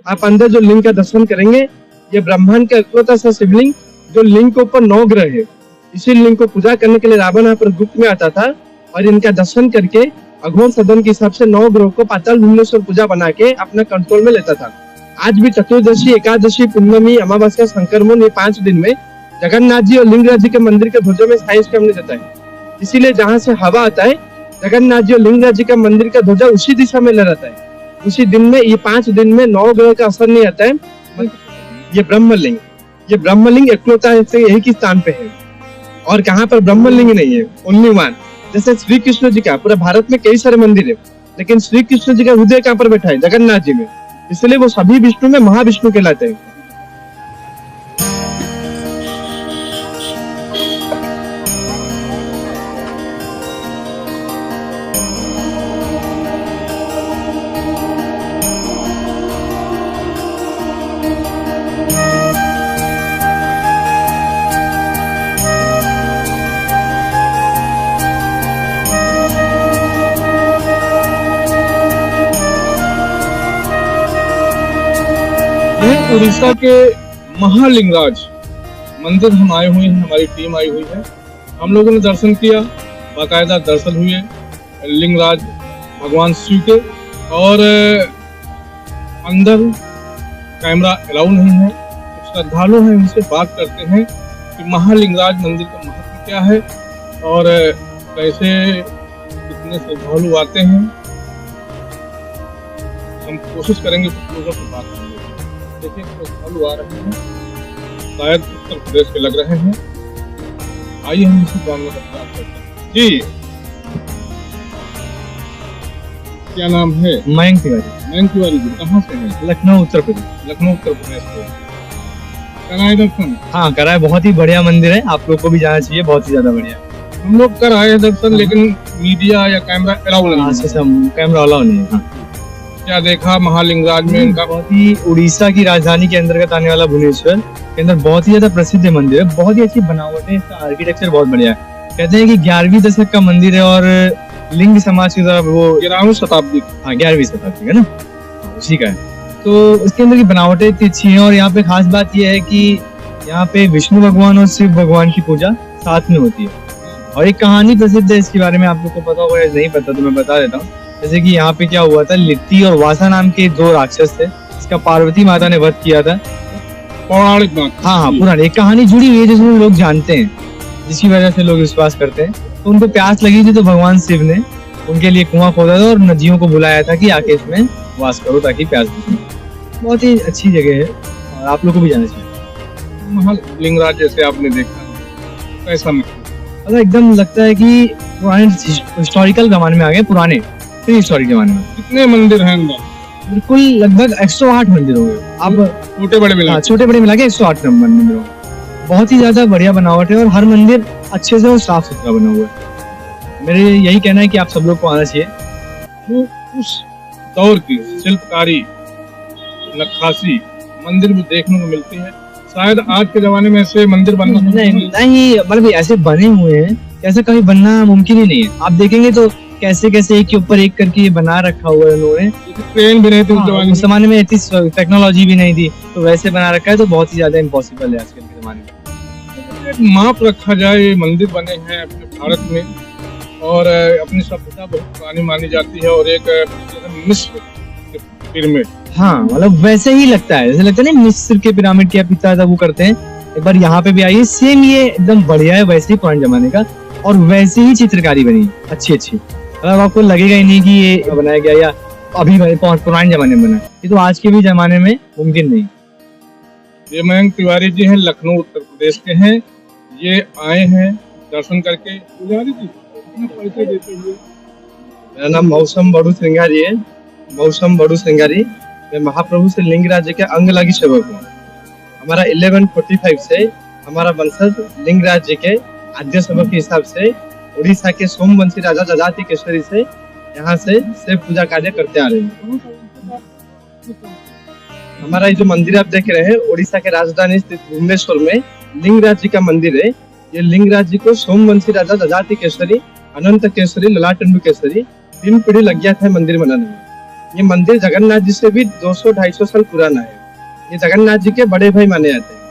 आप अंदर जो लिंग का दर्शन करेंगे, ये ब्रह्मांड का इकलौता सा शिवलिंग जो लिंग के ऊपर 9 ग्रह है। इसी लिंग को पूजा करने के लिए रावण यहाँ पर गुप्त में आता था और इनका दर्शन करके अघोर सदन के हिसाब से 9 ग्रहों को पाताल भुवनेश्वर पूजा बना के अपना कंट्रोल में लेता था। आज भी चतुर्दशी, एकादशी, पूर्णमी, अमावस्या, संक्रमण, ये 5 दिन में जगन्नाथ जी और लिंगराज जी के मंदिर के ध्वजों में स्थायी स्टैम्प नहीं देता है। इसीलिए जहाँ से हवा आता है, जगन्नाथ जी और लिंगराज जी का मंदिर का ध्वजा उसी दिशा में लहराता है। उसी दिन में, ये 5 दिन में 9 ग्रह का असर नहीं आता है। ये ब्रह्मलिंग इकलौता यही की स्थान पे है और कहाँ पर ब्रह्मलिंग नहीं है, ओनली वन। जैसे श्री कृष्ण जी का पूरे भारत में कई सारे मंदिर है, लेकिन श्री कृष्ण जी का हृदय कहाँ पर बैठा है? जगन्नाथ जी में। इसलिए वो सभी विष्णु में महाविष्णु कहलाते हैं। उड़ीसा के महालिंगराज मंदिर हम आए हुए हैं, हमारी टीम आई हुई है। हम लोगों ने दर्शन किया, बाकायदा दर्शन हुए लिंगराज भगवान शिव के। और अंदर कैमरा अलाउ नहीं है। श्रद्धालु हैं, उनसे बात करते हैं कि महालिंगराज मंदिर का महत्व क्या है और कैसे कितने श्रद्धालु आते हैं। हम कोशिश करेंगे कुछ लोगों से बात करने। देखिए श्रद्धालु आ रहे हैं, शायद उत्तर प्रदेश के लग रहे हैं। आइए हम इसी जानने का प्रयास करते हैं। जी, क्या नाम है? मयंक तिवारी जी, कहाँ से हैं? लखनऊ उत्तर प्रदेश से। कराए दर्शन? हाँ, कराए। बहुत ही बढ़िया मंदिर है, आप लोग को भी जाना चाहिए, बहुत ही ज्यादा बढ़िया। हम लोग कराए दर्शन, लेकिन मीडिया या कैमरा अलाउ नहीं है। कैमरा अलाउ नहीं है। क्या देखा महालिंगराज में? इनका बहुत ही उड़ीसा की राजधानी के अंतर्गत आने वाला भुवनेश्वर के अंदर बहुत ही ज्यादा प्रसिद्ध मंदिर है। बहुत ही अच्छी बनावट है, इसका आर्किटेक्चर बहुत बढ़िया है। कहते हैं कि 11वीं दशक का मंदिर है और लिंग समाज की तरफ वो 11वीं शताब्दी। हाँ, 11वीं शताब्दी का ना, उसी का है। तो इसके अंदर की बनावटें इतनी अच्छी है। और यहाँ पे खास बात यह है कि यहाँ पे विष्णु भगवान और शिव भगवान की पूजा साथ में होती है। और एक कहानी प्रसिद्ध है इसके बारे में, आप लोग को पता होगा या नहीं पता तो मैं बता देता हूँ। जैसे कि यहाँ पे क्या हुआ था, लिट्टी और वासा नाम के 2 राक्षस थे, इसका पार्वती माता ने वध किया था। पौराणिक बात। हाँ, पुरानी एक कहानी जुड़ी हुई है जिसमें लोग जानते हैं, जिसकी वजह से लोग विश्वास करते हैं। तो उनको प्यास लगी थी तो भगवान शिव ने उनके लिए कुआं खोदा था और नदियों को बुलाया था कि आके इसमें वास करो ताकि प्यास बुझे। बहुत ही अच्छी जगह है और आप लोग को भी जाना चाहिए। महालिंगराज जैसे आपने देखा, कैसा मतलब एकदम लगता है कि पुराने हिस्टोरिकल जमाने में आ गए, पुराने हिस्टोरिक जमाने में। कितने मंदिर हैं अंदर? बिल्कुल लगभग 108 मंदिर होंगे। अब छोटे बड़े मिला के 108 मंदिर होंगे। बहुत ही ज्यादा बढ़िया बनावट है और हर मंदिर अच्छे से और साफ सुथरा बना हुआ है। मेरे यही कहना है कि आप सब लोग को आना चाहिए। वो उस दौर की शिल्पकारी, नक्काशी मंदिर में देखने को मिलती है। शायद आज के जमाने में ऐसे मंदिर बनना नहीं, मतलब ऐसे बने हुए हैं, ऐसे कभी बनना मुमकिन ही नहीं है। आप देखेंगे तो कैसे कैसे एक के ऊपर एक करके ये बना रखा हुआ है उन्होंने। ट्रेन भी नहीं थी उस जमाने में, इतनी टेक्नोलॉजी भी नहीं थी, तो वैसे बना रखा है। तो बहुत ही ज्यादा इम्पॉसिबल है आजकल के जमाने में। एक माप रखा जाए, मंदिर बने हैं अपने भारत में और अपनी सभ्यता बहुत पुरानी मानी जाती है। और एक मिस्र पिरामिड, हाँ, मतलब वैसे ही लगता है, जैसे लगता है ना मिस्र के पिरामिड के पिता जब वो करते हैं। एक बार यहाँ पे भी आइए, सेम ये एकदम बढ़िया है, वैसे ही पुराने जमाने का और वैसे ही चित्रकारी बनी अच्छी। मतलब आपको लगेगा ही नहीं कि ये बनाया गया या अभी पुराने जमाने में बना। ये तो आज के भी जमाने में मुमकिन नहीं। ये मयंक तिवारी जी हैं, लखनऊ उत्तर प्रदेश के हैं। ये आए हैं दर्शन करके। पुजारी जी, परिचय देते हुए। मेरा नाम मौसम बड़ू श्रृंगारी है। मैं महाप्रभु से लिंगराज जी के अंग लागी सेवक हूँ। हमारा 1145 से हमारा वंशज लिंगराज जी के आद्य सेवक के हिसाब से उड़ीसा के सोमवंशी राजा जजाति केसरी से यहाँ से शिव पूजा कार्य करते आ रहे हैं। हमारा ये जो मंदिर आप देख रहे हैं, उड़ीसा के राजधानी स्थित भुवनेश्वर में लिंगराज जी का मंदिर है। ये लिंगराज जी को सोमवंशी राजा जजाति केसरी, अनंत केसरी, ललाटंडु केसरी 3 पीढ़ी लग गया था मंदिर बनाने में। ये मंदिर जगन्नाथ जी से भी 200-250 साल पुराना है। ये जगन्नाथ जी के बड़े भाई माने जाते हैं।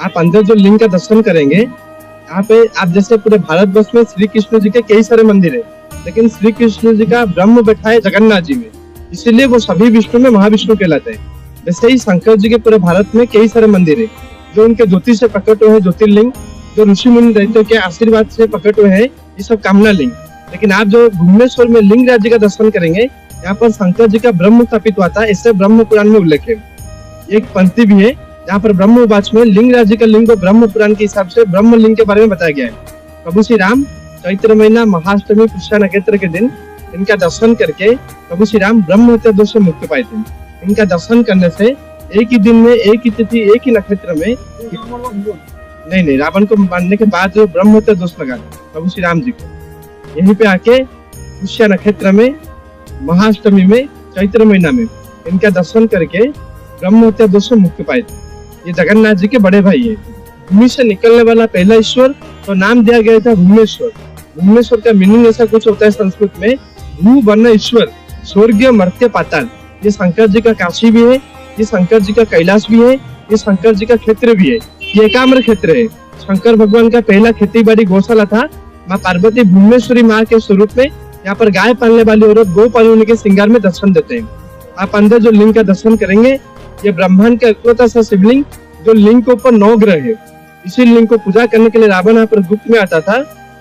आप अंदर जो लिंग का दर्शन करेंगे, यहाँ पे आप जैसे पूरे भारतवर्ष में श्री कृष्ण जी के कई सारे मंदिर है, लेकिन श्री कृष्ण जी का ब्रह्म बैठा है जगन्नाथ जी में, इसीलिए वो सभी विष्णु में महाविष्णु कहलाते हैं। वैसे ही शंकर जी के पूरे भारत में कई सारे मंदिर है जो उनके ज्योति से प्रकट हुए हैं, ज्योतिर्लिंग, जो ऋषि मुनि दैत्यों के आशीर्वाद से प्रकट हुए हैं, ये सब कामना लिंग। लेकिन आप जो भुवनेश्वर में लिंगराज जी का दर्शन करेंगे, यहाँ पर शंकर जी का ब्रह्म स्थापित हुआ था, इससे ब्रह्म पुराण में उल्लेख है। एक पंक्ति भी है जहाँ पर ब्रह्म उवाच में लिंगराज जी का लिंग को ब्रह्म पुराण के हिसाब से ब्रह्म लिंग के बारे में बताया गया है। प्रभु श्री राम चैत्र महीना महाअष्टमी पुष्य नक्षत्र के दिन इनका दर्शन करके प्रभु श्री राम ब्रह्म हत्या दोष से मुक्ति पाए थे। इनका दर्शन करने से एक ही दिन में, एक ही तिथि, एक ही नक्षत्र में, नहीं रावण को मारने के बाद जो ब्रह्म हत्या दोष लगा प्रभु श्री राम जी को, यहीं पे आके पुष्य नक्षत्र में महाअष्टमी में चैत्र महीना में इनका दर्शन करके ब्रह्म हत्या दोष से मुक्ति पाए थे। ये जगन्नाथ जी के बड़े भाई है। भूमि से निकलने वाला पहला ईश्वर, तो नाम दिया गया था भुवनेश्वर। भुवनेश्वर का मीनिंग ऐसा कुछ होता है संस्कृत में, भू वर्ण ईश्वर, स्वर्गीय मर्त्य पाताल। ये शंकर जी का काशी भी है, ये शंकर जी का कैलाश भी है, ये शंकर जी का क्षेत्र भी है। ये एकाम्र क्षेत्र है। शंकर भगवान का पहला खेती बाड़ी गौशाला था। माँ पार्वती भुवनेश्वरी माँ के स्वरूप में यहाँ पर गाय पालने वाली औरत गौ पालने के श्रृंगार में दर्शन देते हैं। आप अंदर जो लिंग का दर्शन करेंगे, ये ब्रह्मांड का इकलौता सा शिवलिंग जो लिंग के ऊपर 9 ग्रह है। इसी लिंग को पूजा करने के लिए रावण यहाँ पर गुप्त में आता था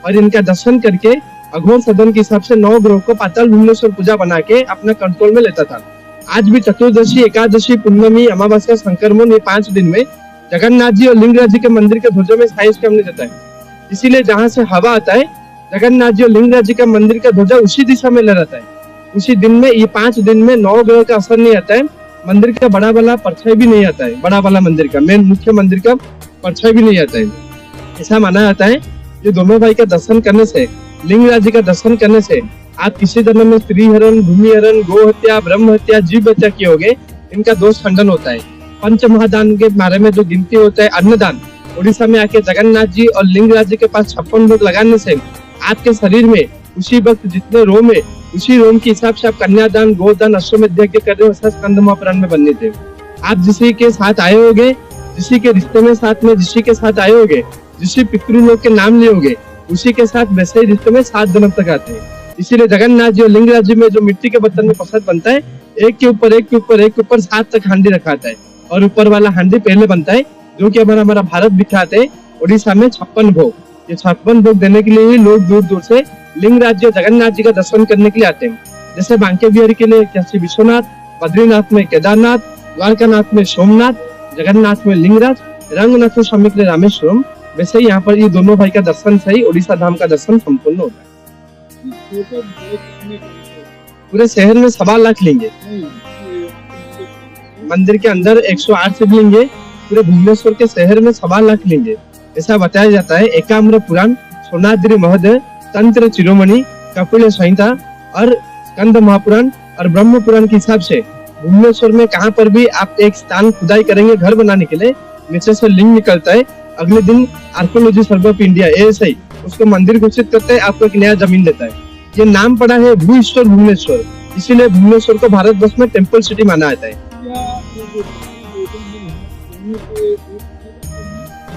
और इनका दर्शन करके अघोर सदन के हिसाब से 9 ग्रहों को पाताल भुवनेश्वर पूजा बना के अपना कंट्रोल में लेता था। आज भी चतुर्दशी, एकादशी, पूर्णमी, अमावस्या, संक्रमण, ये 5 दिन में जगन्नाथ जी और लिंगराज जी के मंदिर के ध्वजों में साइज कम नहीं देता है। इसीलिए जहाँ से हवा आता है, जगन्नाथ जी और लिंगराज जी का मंदिर का ध्वजा उसी दिशा में लहराता है। उसी दिन में, ये 5 दिन में 9 ग्रह का असर नहीं आता है। मंदिर का बड़ा वाला परछाई भी नहीं आता है। बड़ा वाला मंदिर का, मेन मुख्य मंदिर का परछाई भी नहीं आता है। ऐसा माना जाता है ये दोनों भाई का दर्शन करने से, लिंगराज जी का दर्शन करने से, आप किसी धर्म में स्त्री हरण, भूमि हरण, गो हत्या, ब्रह्म हत्या, जीव हत्या किए होगे, इनका दोष खंडन होता है। पंच महादान के बारे में जो गिनती होता है, अन्नदान, उड़ीसा में आके जगन्नाथ जी और लिंगराज जी के पास 56 भोग लगाने से आपके शरीर में उसी वक्त जितने रोम है, उसी रोम के हिसाब से आप कन्यादान, गोदान, अश्वमेध यज्ञ कर रहे हो, ऐसा स्कंद महापुराण में बनने थे। आप जिसी के साथ आए होगे, जिसी के रिश्ते में साथ में जिसी के साथ आए होगे, जिसी पितृलोक के नाम लिए होगे, उसी के साथ वैसे ही रिश्ते में 7 जन्म तक आते हैं। इसीलिए जगन्नाथ जी और लिंगराज जी में जो मिट्टी के बर्तन में प्रसाद बनता है, एक के ऊपर एक के ऊपर एक के ऊपर 7 तक हांडी रखा आता है और ऊपर वाला हांडी पहले बनता है, जो कि हमारा भारत विख्यात है। उड़ीसा में 56 भोग, ये 56 भोग देने के लिए ही लोग दूर दूर से लिंगराज जी और जगन्नाथ जी का दर्शन करने के लिए आते हैं। जैसे बांके बिहारी के लिए काशी विश्वनाथ, बद्रीनाथ में केदारनाथ, द्वारकानाथ में सोमनाथ, जगन्नाथ में लिंगराज, रंगनाथ स्वामी के लिए रामेश्वरम, वैसे ही यहाँ पर ये दोनों भाई का दर्शन से ही उड़ीसा धाम का दर्शन संपूर्ण होता है। पूरे शहर में 1.25 लाख लेंगे। मंदिर के अंदर 108 शिवलिंग है। पूरे भुवनेश्वर के शहर में 1.25 लाख लेंगे, ऐसा बताया जाता है। एकाम्र पुराण, सोनाद्रि महोदय, तंत्र चिरोमणि, कपिल संहिता और स्कंद महापुराण और ब्रह्म पुराण के हिसाब से भुवनेश्वर में कहाँ पर भी आप एक स्थान खुदाई करेंगे घर बनाने के लिए, नीचे से लिंग निकलता है। अगले दिन archaeology survey of India ASI उसको मंदिर घोषित करता है, आपको एक नया जमीन देता है। ये नाम पड़ा है भू ईश्वर भुवनेश्वर, इसीलिए भुवनेश्वर को भारतवर्ष में टेम्पल सिटी माना जाता है।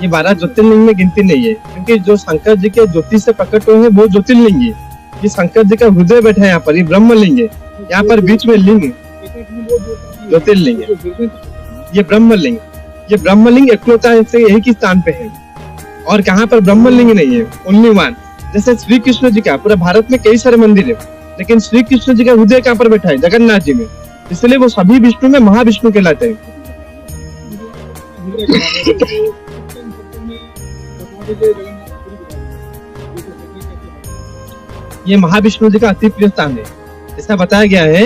ये 12 ज्योतिर्लिंग में गिनती नहीं है, क्योंकि जो शंकर जी के ज्योति से प्रकट हुए हैं वो ज्योतिर्लिंग है। ये शंकर जी का हृदय बैठा है यहाँ पर, ये ब्रह्मलिंग है। यहाँ पर बीच में लिंग ज्योतिर्लिंग है। ये ब्रह्मलिंग एकलौता है, एक ही स्थान पे है और कहाँ पर ब्रह्मलिंग नहीं है, ओनली वन। जैसे श्री कृष्ण जी का पूरे भारत में कई सारे मंदिर है, लेकिन श्री कृष्ण जी का हृदय कहाँ पर बैठा है, जगन्नाथ जी में, इसलिए वो सभी विष्णु में महाविष्णु कहलाते हैं। ये महाविष्णु जी का अति प्रिय स्थान है, ऐसा बताया गया है।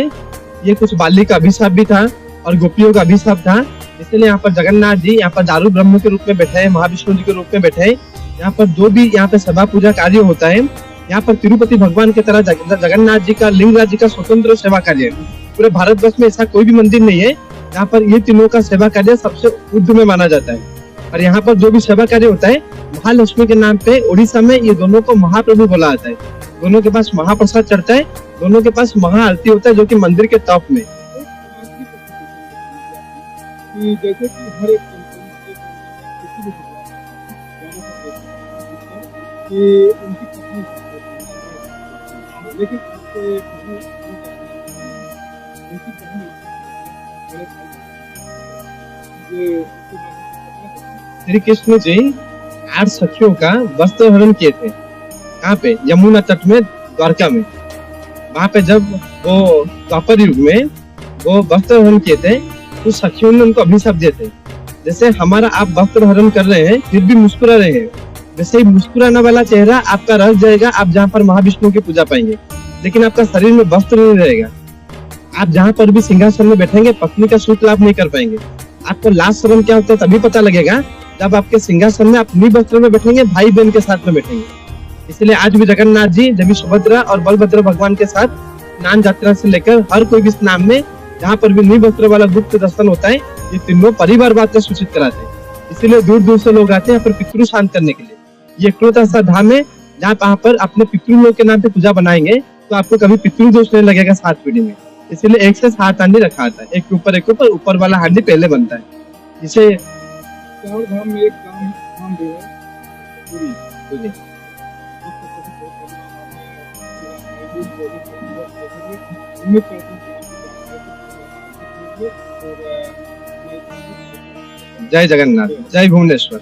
ये कुछ बाली का अभिशाप भी था और गोपियों का अभिशाप था, इसलिए यहाँ पर जगन्नाथ जी यहाँ पर दारू ब्रह्म के रूप में बैठे हैं, महाविष्णु जी के रूप में बैठे हैं। यहाँ पर जो भी यहाँ पे सभा पूजा कार्य होता है, यहाँ पर तिरुपति भगवान की तरह जगन्नाथ जी का, लिंगराज जी का स्वतंत्र सेवा कार्य है। पूरे भारतवर्ष में ऐसा कोई भी मंदिर नहीं है जहाँ पर ये तीनों का सेवा कार्य सबसे ऊर्ध्व में माना जाता है। और यहाँ पर जो भी सेवा कार्य होता है महालक्ष्मी के नाम पे उड़ीसा में ये दोनों को महाप्रभु बोला जाता है। दोनों के पास महाप्रसाद चढ़ता है, दोनों के पास महाआरती होता है जो कि मंदिर के टॉप में। कि जैसे कि हर एक कंपनी के किसी भी कि उनकी कितनी लेकिन आपसे श्री कृष्ण जी 8 सखियों का वस्त्र हरण किए थे। कहाँ पे? यमुना तट में, द्वारका में। वहां पे जब वो द्वापर युग में वो वस्त्र हरण किए थे तो सखियों ने उनको अभिशाप दिए थे, जैसे हमारा आप वस्त्र हरण कर रहे हैं फिर भी मुस्कुरा रहे हैं, वैसे ही मुस्कुराने वाला चेहरा आपका रह जाएगा, आप जहाँ पर महाविष्णु की पूजा पाएंगे, लेकिन आपका शरीर में वस्त्र नहीं रहेगा। आप जहाँ पर भी सिंहासन में बैठेंगे पत्नी का सुख लाभ नहीं कर पाएंगे। आपको लाज शर्म क्या होता है तभी पता लगेगा जब आपके सिंहासन में आप निवस्त्र में बैठेंगे, भाई बहन के साथ में बैठेंगे। इसलिए आज भी जगन्नाथ जी देवी सुभद्रा और बलभद्र भगवान के साथ स्नान यात्रा से लेकर हर कोई भी स्नान में जहाँ पर भी निवस्त्र वाला गुप्त दर्शन होता है, ये तीनों परिवार बात को सूचित कराते हैं। इसीलिए दूर दूर से लोग आते हैं यहाँ पर पितृ शांत करने के लिए। ये एकलौता ऐसा धाम है जहाँ पर अपने पितृ के नाम पे पूजा बनाएंगे तो आपको कभी पितृ दोष नहीं लगेगा 7 पीढ़ी में। इसीलिए 1 से 7 हांडी रखा आता है, एक के ऊपर वाला हांडी पहले बनता है। इसे चार धाम में एक धाम जो है पूरी उम्मीद करते हैं जय जगन्नाथ, जय भुवनेश्वर।